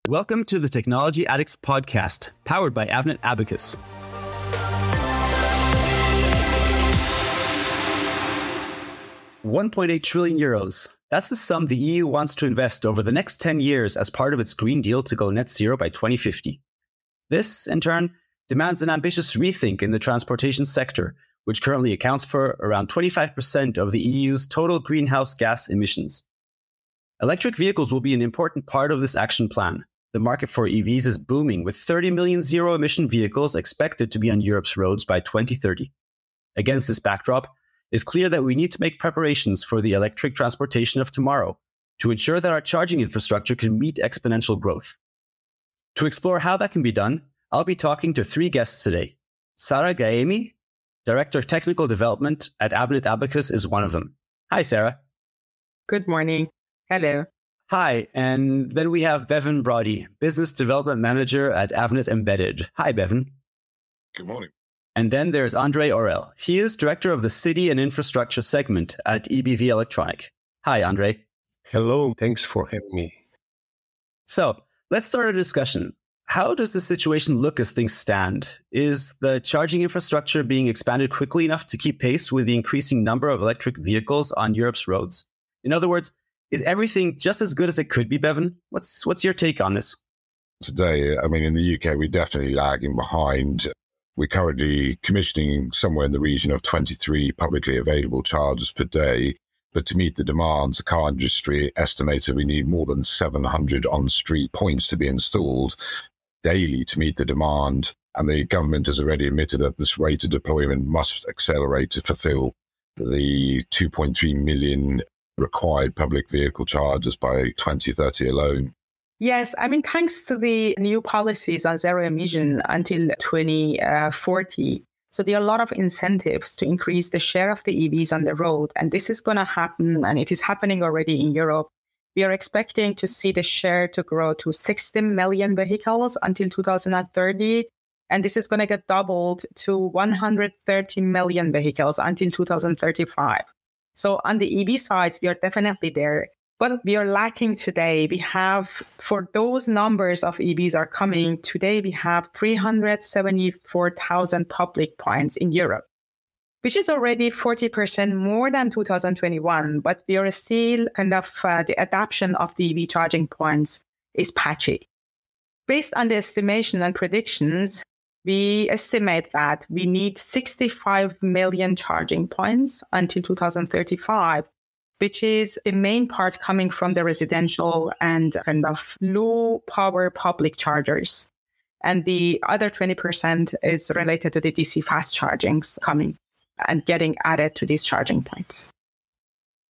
Welcome to the Technology Addicts podcast, powered by Avnet Abacus. €1.8 trillion. That's the sum the EU wants to invest over the next 10 years as part of its Green Deal to go net zero by 2050. This, in turn, demands an ambitious rethink in the transportation sector, which currently accounts for around 25% of the EU's total greenhouse gas emissions. Electric vehicles will be an important part of this action plan. The market for EVs is booming, with 30 million zero-emission vehicles expected to be on Europe's roads by 2030. Against this backdrop, it's clear that we need to make preparations for the electric transportation of tomorrow to ensure that our charging infrastructure can meet exponential growth. To explore how that can be done, I'll be talking to three guests today. Sarah Gaemi, Director of Technical Development at Avnet Abacus, is one of them. Hi, Sarah. Good morning. Hello. Hi, and then we have Bevan Brody, Business Development Manager at Avnet Embedded. Hi, Bevan. Good morning. And then there's Andre Orel. He is Director of the City and Infrastructure segment at EBV Electronic. Hi, Andre. Hello, thanks for having me. So, let's start our discussion. How does the situation look as things stand? Is the charging infrastructure being expanded quickly enough to keep pace with the increasing number of electric vehicles on Europe's roads? In other words, is everything just as good as it could be, Bevan? What's your take on this? Today, in the UK, we're definitely lagging behind. We're currently commissioning somewhere in the region of 23 publicly available chargers per day. But to meet the demands, the car industry estimated we need more than 700 on-street points to be installed daily to meet the demand. And the government has already admitted that this rate of deployment must accelerate to fulfill the 2.3 million required public vehicle chargers by 2030 alone. Yes, thanks to the new policies on zero emission until 2040. So there are a lot of incentives to increase the share of the EVs on the road. And this is going to happen, and it is happening already in Europe. We are expecting to see the share to grow to 60 million vehicles until 2030. And this is going to get doubled to 130 million vehicles until 2035. So on the EV sides, we are definitely there. What we are lacking today, we have, for those numbers of EVs are coming, today we have 374,000 public points in Europe, which is already 40% more than 2021, but we are still the adoption of the EV charging points is patchy. Based on the estimation and predictions, we estimate that we need 65 million charging points until 2035, which is the main part coming from the residential and low power public chargers. And the other 20% is related to the DC fast chargings coming and getting added to these charging points.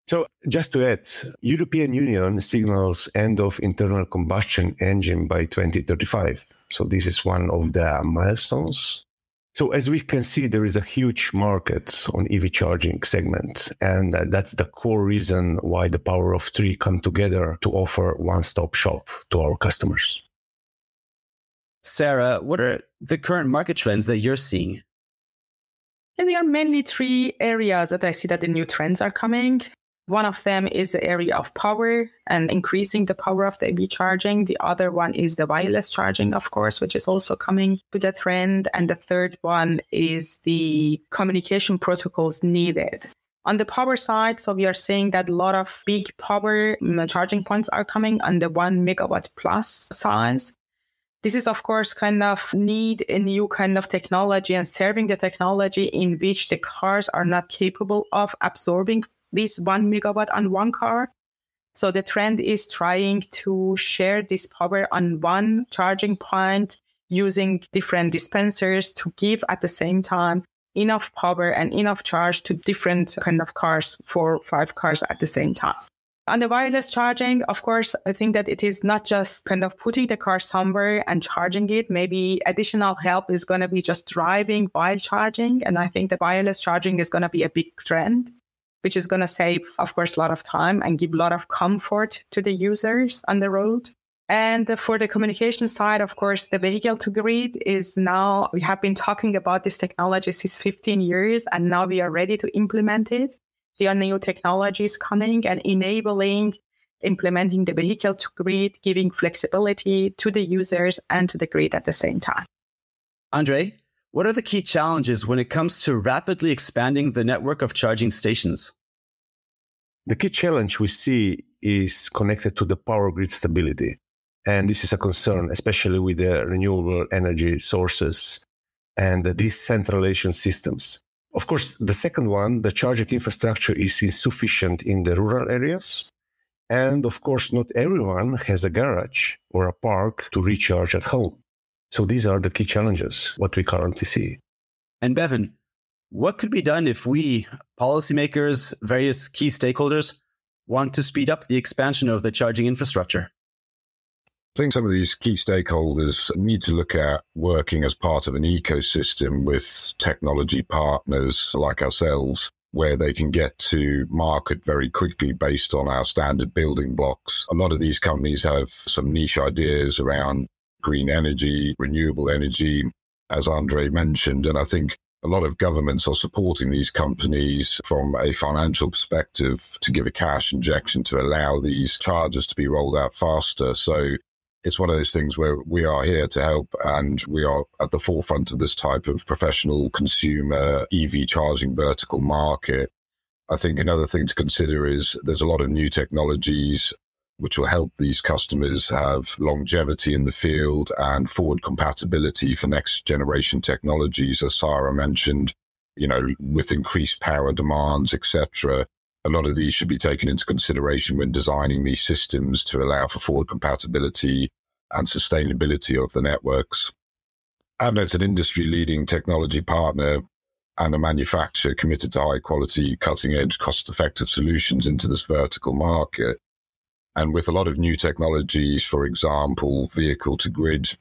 So just to add, European Union signals end of internal combustion engine by 2035. So this is one of the milestones. So as we can see, there is a huge market on EV charging segment. And that's the core reason why the power of three come together to offer one-stop shop to our customers. Sarah, what are the current market trends that you're seeing? And there are mainly three areas that I see that the new trends are coming. One of them is the area of power and increasing the power of the EV charging. The other one is the wireless charging, of course, which is also coming to the trend. And the third one is the communication protocols needed. On the power side, so we are seeing that a lot of big power charging points are coming on the 1 megawatt plus size. This is, of course, need a new kind of technology and serving the technology in which the cars are not capable of absorbing this 1 megawatt on one car. So the trend is trying to share this power on one charging point using different dispensers to give at the same time enough power and enough charge to different cars, 4 or 5 cars at the same time. On the wireless charging, of course, I think that it is not just putting the car somewhere and charging it. Maybe additional help is going to be just driving while charging. And I think that wireless charging is going to be a big trend, which is going to save, of course, a lot of time and give a lot of comfort to the users on the road. And for the communication side, of course, the vehicle to grid is now, we have been talking about this technology since 15 years, and now we are ready to implement it. There are new technologies coming and enabling implementing the vehicle to grid, giving flexibility to the users and to the grid at the same time. Andre, what are the key challenges when it comes to rapidly expanding the network of charging stations? The key challenge we see is connected to the power grid stability. And this is a concern, especially with the renewable energy sources and the decentralization systems. Of course, the second one, the charging infrastructure is insufficient in the rural areas. And of course, not everyone has a garage or a park to recharge at home. So these are the key challenges, what we currently see. And Bevan, what could be done if we, policymakers, various key stakeholders, want to speed up the expansion of the charging infrastructure? I think some of these key stakeholders need to look at working as part of an ecosystem with technology partners like ourselves, where they can get to market very quickly based on our standard building blocks. A lot of these companies have some niche ideas around green energy, renewable energy, as Andre mentioned, and I think a lot of governments are supporting these companies from a financial perspective to give a cash injection to allow these chargers to be rolled out faster. So it's one of those things where we are here to help, and we are at the forefront of this type of professional consumer EV charging vertical market. I think another thing to consider is there's a lot of new technologies which will help these customers have longevity in the field and forward compatibility for next generation technologies, as Sarah mentioned, with increased power demands, etc. A lot of these should be taken into consideration when designing these systems to allow for forward compatibility and sustainability of the networks. Avnet's an industry-leading technology partner and a manufacturer committed to high-quality, cutting-edge, cost-effective solutions into this vertical market. And with a lot of new technologies, for example, vehicle-to-grid,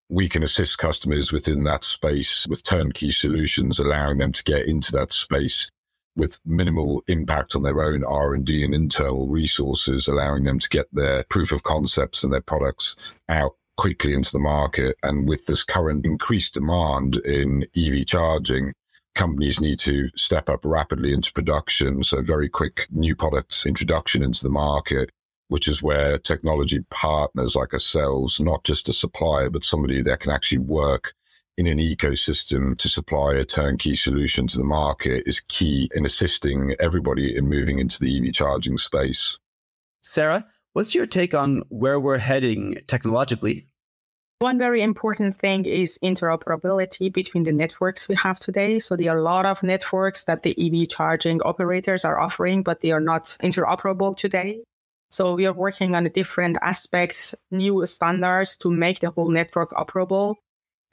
we can assist customers within that space with turnkey solutions, allowing them to get into that space with minimal impact on their own R&D and internal resources, allowing them to get their proof of concepts and their products out quickly into the market. And with this current increased demand in EV charging, companies need to step up rapidly into production. So very quick new products introduction into the market, which is where technology partners like ourselves, not just a supplier, but somebody that can actually work in an ecosystem to supply a turnkey solution to the market, is key in assisting everybody in moving into the EV charging space. Sarah, what's your take on where we're heading technologically? One very important thing is interoperability between the networks we have today. So there are a lot of networks that the EV charging operators are offering, but they are not interoperable today. So we are working on different aspects, new standards to make the whole network operable,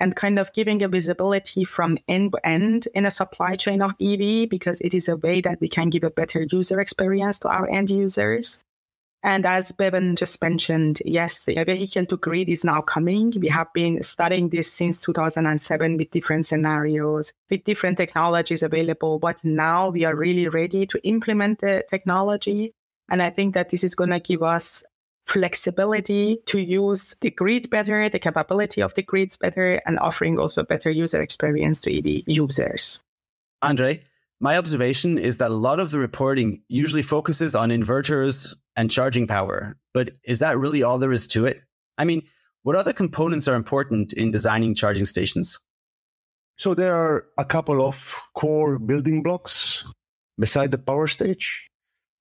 and kind of giving a visibility from end to end in a supply chain of EV, because it is a way that we can give a better user experience to our end users. And as Bevan just mentioned, yes, the vehicle to grid is now coming. We have been studying this since 2007 with different scenarios, with different technologies available. But now we are really ready to implement the technology. And I think that this is going to give us flexibility to use the grid better, the capability of the grids better, and offering also better user experience to EV users. Andre, my observation is that a lot of the reporting usually focuses on inverters and charging power, but is that really all there is to it? I mean, what other components are important in designing charging stations? So there are a couple of core building blocks beside the power stage,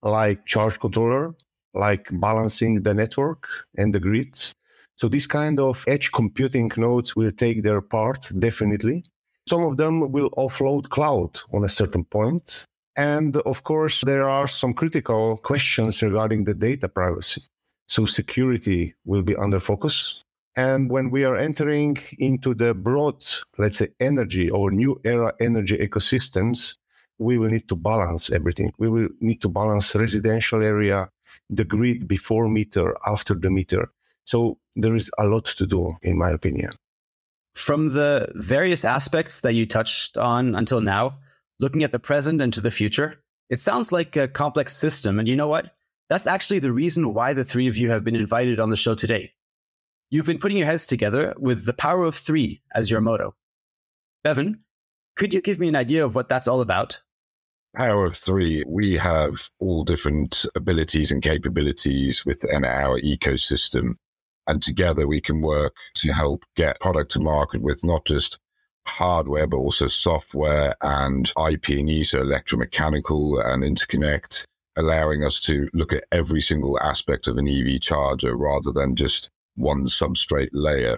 like charge controller, like balancing the network and the grids. So these kind of edge computing nodes will take their part, definitely. Some of them will offload cloud on a certain point. And of course, there are some critical questions regarding the data privacy. So security will be under focus. And when we are entering into the broad, let's say, energy or new era energy ecosystems, we will need to balance everything. We will need to balance residential area, the grid before meter, after the meter. So there is a lot to do, in my opinion. From the various aspects that you touched on until now, looking at the present and to the future, it sounds like a complex system. And you know what? That's actually the reason why the three of you have been invited on the show today. You've been putting your heads together with the power of three as your motto. Bevan, could you give me an idea of what that's all about? Power of three, we have all different abilities and capabilities within our ecosystem. And together we can work to help get product to market with not just hardware, but also software and IP&E, so electromechanical and interconnect, allowing us to look at every single aspect of an EV charger rather than just one substrate layer.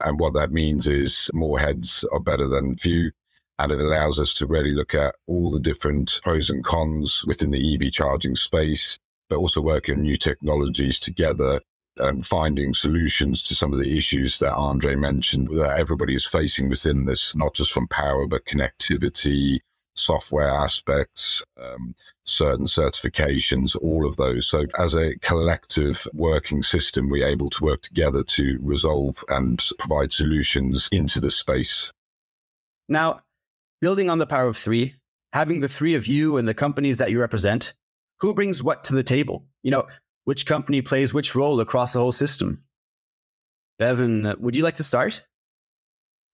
And what that means is more heads are better than few. And it allows us to really look at all the different pros and cons within the EV charging space, but also working on new technologies together and finding solutions to some of the issues that Andre mentioned that everybody is facing within this, not just from power, but connectivity, software aspects, certain certifications, all of those. So as a collective working system, we're able to work together to resolve and provide solutions into the space. Now, building on the power of three, having the three of you and the companies that you represent, who brings what to the table? Which company plays which role across the whole system? Bevan, would you like to start?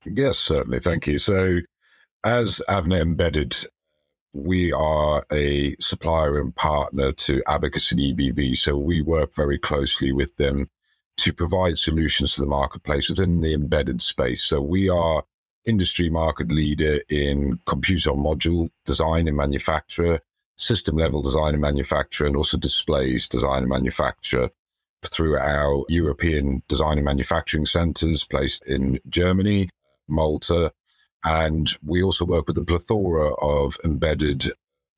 Yes, certainly. Thank you. So as Avnet Embedded, we are a supplier and partner to Abacus and EBV. So we work very closely with them to provide solutions to the marketplace within the embedded space. So we are industry market leader in computer module design and manufacture, system level design and manufacture, and also displays design and manufacture through our European design and manufacturing centers placed in Germany, Malta. And we also work with a plethora of embedded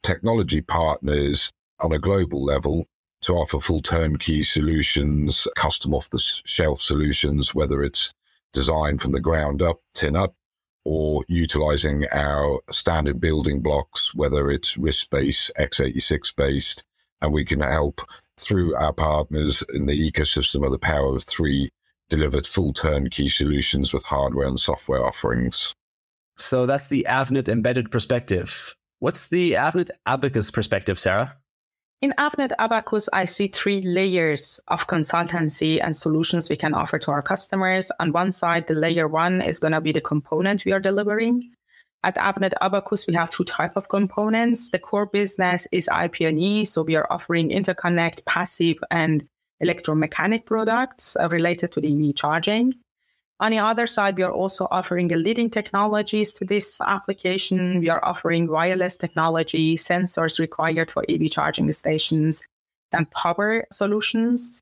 technology partners on a global level to offer full turnkey solutions, custom off the shelf solutions, whether it's designed from the ground up, tin up, or utilizing our standard building blocks, whether it's RISC-based, x86-based, and we can help through our partners in the ecosystem of the power of three, delivered full turnkey solutions with hardware and software offerings. So that's the Avnet Embedded perspective. What's the Avnet Abacus perspective, Sarah? In Avnet Abacus, I see three layers of consultancy and solutions we can offer to our customers. On one side, the layer one is going to be the component we are delivering. At Avnet Abacus, we have two types of components. The core business is IP&E, so we are offering interconnect, passive, and electromechanic products related to the EV charging. On the other side, we are also offering the leading technologies to this application. We are offering wireless technology, sensors required for EV charging stations, and power solutions.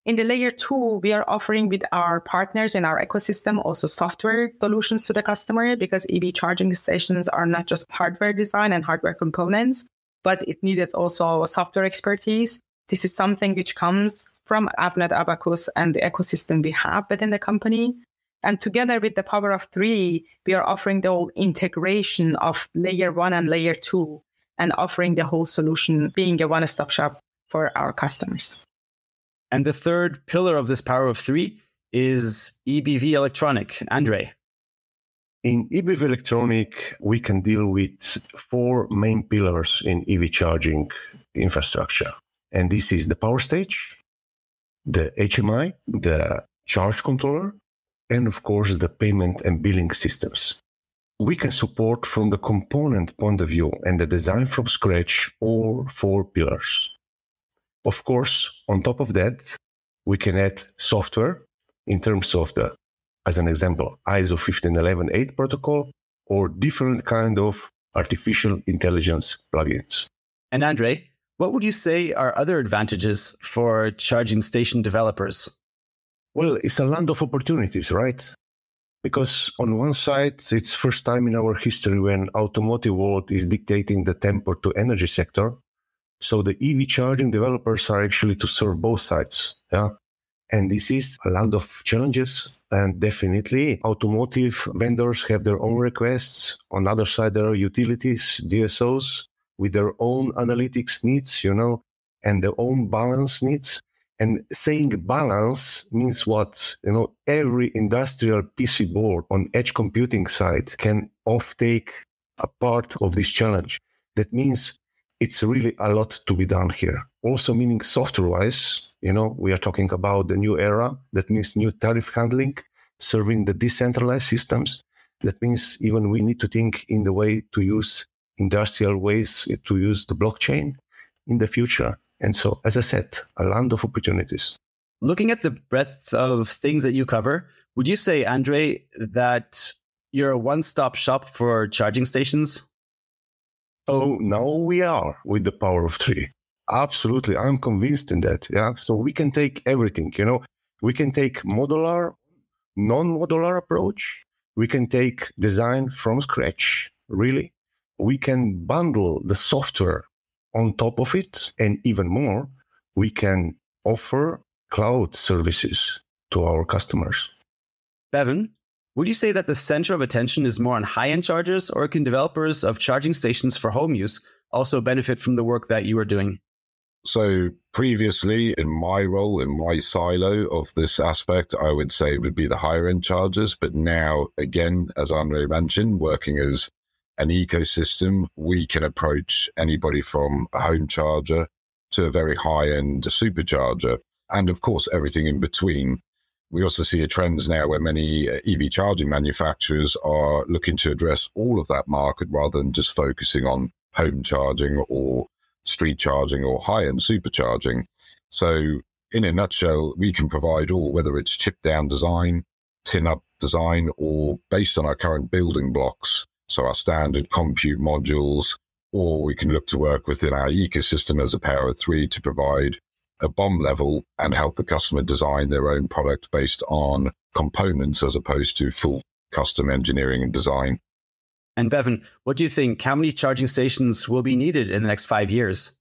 In the layer two, we are offering with our partners in our ecosystem also software solutions to the customer, because EV charging stations are not just hardware design and hardware components, but it needed also software expertise. This is something which comes from Avnet Abacus and the ecosystem we have within the company. And together with the power of three, we are offering the whole integration of layer one and layer two and offering the whole solution being a one-stop shop for our customers. And the third pillar of this power of three is EBV electronic. Andre. In EBV electronic, we can deal with four main pillars in EV charging infrastructure. And this is the power stage, the HMI, the charge controller, and of course, the payment and billing systems. We can support from the component point of view and the design from scratch all four pillars. Of course, on top of that, we can add software in terms of the, as an example, ISO 15118 protocol or different kind of artificial intelligence plugins. And Andre, what would you say are other advantages for charging station developers? Well, it's a land of opportunities, right? Because on one side, it's first time in our history when automotive world is dictating the tempo to energy sector. So the EV charging developers are actually to serve both sides. Yeah. And this is a land of challenges. And definitely automotive vendors have their own requests. On the other side, there are utilities, DSOs with their own analytics needs, and their own balance needs. And saying balance means what? Every industrial PC board on edge computing side can offtake a part of this challenge. That means it's really a lot to be done here. Also meaning software-wise, we are talking about the new era. That means new tariff handling, serving the decentralized systems. That means even we need to think in the way to use industrial ways to use the blockchain in the future. And so, as I said, a land of opportunities. Looking at the breadth of things that you cover, would you say, Andre, that you're a one-stop shop for charging stations? Oh, now we are with the power of three. Absolutely. I'm convinced in that. Yeah. So we can take everything, we can take modular, non-modular approach. We can take design from scratch, really. We can bundle the software on top of it. And even more, we can offer cloud services to our customers. Bevan, would you say that the center of attention is more on high-end chargers, or can developers of charging stations for home use also benefit from the work that you are doing? So previously, in my role, in my silo of this aspect, I would say it would be the higher end chargers. But now, again, as Andre mentioned, working as an ecosystem, we can approach anybody from a home charger to a very high-end supercharger, and of course, everything in between. We also see a trend now where many EV charging manufacturers are looking to address all of that market rather than just focusing on home charging or street charging or high-end supercharging. So in a nutshell, we can provide all, whether it's chip-down design, tin-up design, or based on our current building blocks, so our standard compute modules, or we can look to work within our ecosystem as a power of three to provide a BOM level and help the customer design their own product based on components as opposed to full custom engineering and design. And Bevan, what do you think? How many charging stations will be needed in the next 5 years?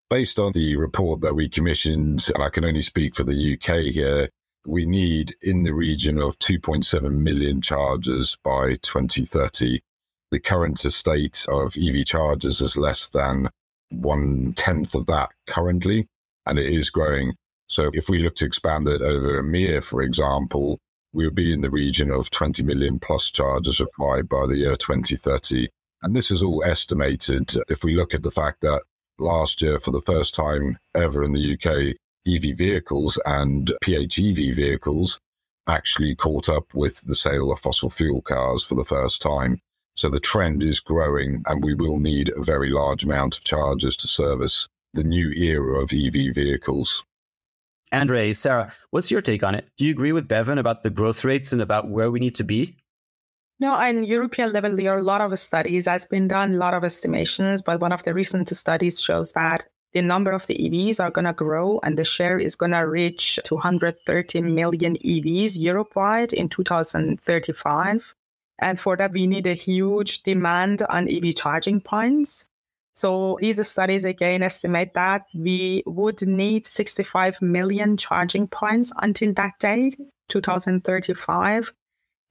Based on the report that we commissioned, and I can only speak for the UK here, we need in the region of 2.7 million chargers by 2030. The current estate of EV chargers is less than 1/10 of that currently, and it is growing. So if we look to expand that over EMEA, for example, we'll be in the region of 20 million plus chargers required by the year 2030. And this is all estimated. If we look at the fact that last year, for the first time ever in the UK, EV vehicles and PHEV vehicles actually caught up with the sale of fossil fuel cars for the first time. So the trend is growing, and we will need a very large amount of chargers to service the new era of EV vehicles. Andre, Sarah, what's your take on it? Do you agree with Bevan about the growth rates and about where we need to be? No, on European level, there are a lot of studies that's been done, a lot of estimations, but one of the recent studies shows that the number of the EVs are going to grow and the share is going to reach 230 million EVs Europe-wide in 2035. And for that, we need a huge demand on EV charging points. So these studies, again, estimate that we would need 65 million charging points until that date, 2035.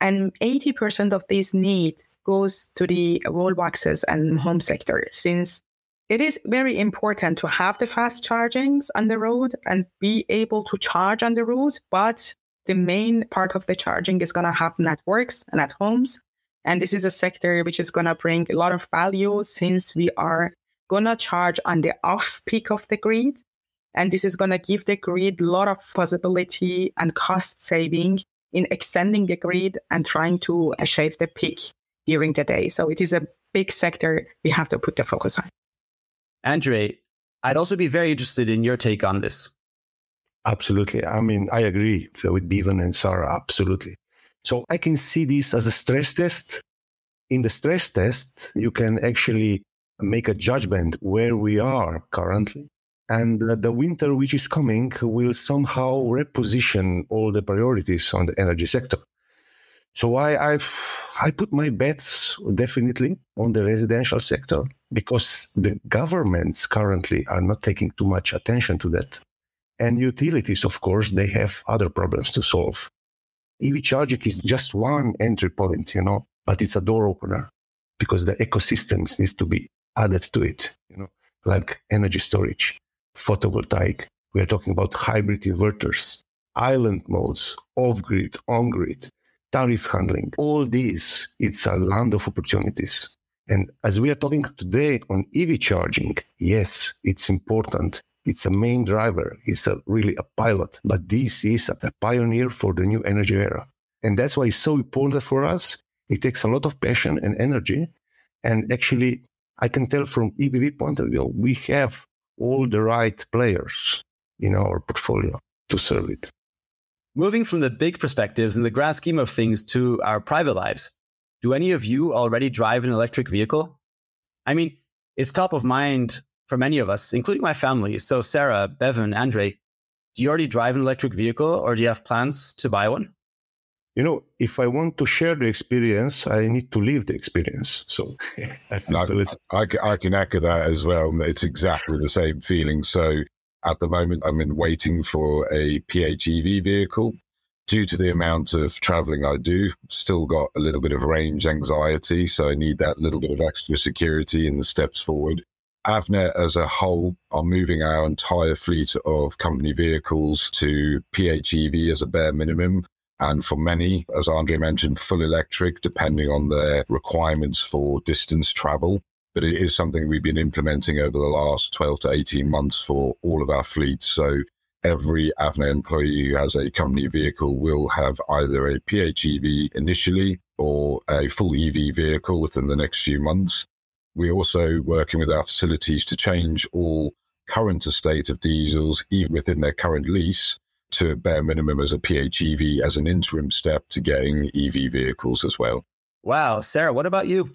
And 80% of this need goes to the wall boxes and home sector, since it is very important to have the fast chargings on the road and be able to charge on the road. But the main part of the charging is going to happen at works and at homes. And this is a sector which is going to bring a lot of value, since we are going to charge on the off peak of the grid. And this is going to give the grid a lot of possibility and cost saving in extending the grid and trying to shave the peak during the day. So it is a big sector we have to put the focus on. Andre, I'd also be very interested in your take on this. Absolutely. I mean, I agree with Bevan and Sarah, absolutely. So I can see this as a stress test. In the stress test, you can actually make a judgment where we are currently. And the winter which is coming will somehow reposition all the priorities on the energy sector. So I put my bets definitely on the residential sector, because the governments currently are not taking too much attention to that. And utilities, of course, they have other problems to solve. EV charging is just one entry point, but it's a door opener, because the ecosystems needs to be added to it, like energy storage, photovoltaic. We are talking about hybrid inverters, island modes, off-grid, on-grid, tariff handling. All these, it's a land of opportunities. And as we are talking today on EV charging, yes, it's important. It's a main driver. It's really a pilot. But this is a pioneer for the new energy era. And that's why it's so important for us. It takes a lot of passion and energy. And actually, I can tell from EBV point of view, we have all the right players in our portfolio to serve it. Moving from the big perspectives in the grand scheme of things to our private lives, do any of you already drive an electric vehicle? I mean, it's top of mind for many of us, including my family. So Sarah, Bevan, Andre, do you already drive an electric vehicle or do you have plans to buy one? If I want to share the experience, I need to live the experience. So I can echo that as well. It's exactly the same feeling. So at the moment, I'm waiting for a PHEV vehicle. Due to the amount of traveling I do, still got a little bit of range anxiety. So I need that little bit of extra security in the steps forward. Avnet as a whole are moving our entire fleet of company vehicles to PHEV as a bare minimum. And for many, as Andre mentioned, full electric, depending on their requirements for distance travel. But it is something we've been implementing over the last 12 to 18 months for all of our fleets. So every Avnet employee who has a company vehicle will have either a PHEV initially or a full EV vehicle within the next few months. We're also working with our facilities to change all current estate of diesels, even within their current lease, to a bare minimum as a PHEV as an interim step to getting EV vehicles as well. Wow. Sarah, what about you?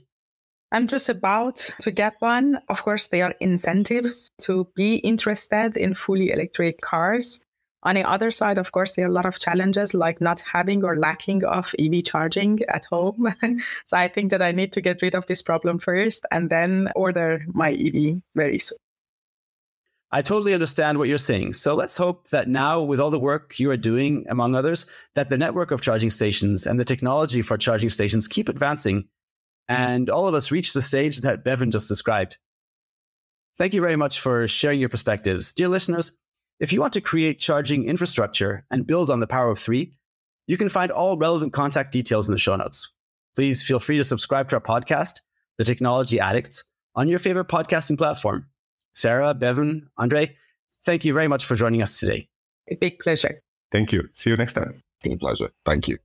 I'm just about to get one. Of course, there are incentives to be interested in fully electric cars. On the other side, of course, there are a lot of challenges like not having or lacking of EV charging at home. So I think that I need to get rid of this problem first and then order my EV very soon. I totally understand what you're saying. So let's hope that now, with all the work you are doing, among others, that the network of charging stations and the technology for charging stations keep advancing and all of us reach the stage that Bevan just described. Thank you very much for sharing your perspectives. Dear listeners, if you want to create charging infrastructure and build on the power of three, you can find all relevant contact details in the show notes. Please feel free to subscribe to our podcast, The Technology Addicts, on your favorite podcasting platform. Sarah, Bevan, Andre, thank you very much for joining us today. A big pleasure. Thank you. See you next time. Been a pleasure. Thank you.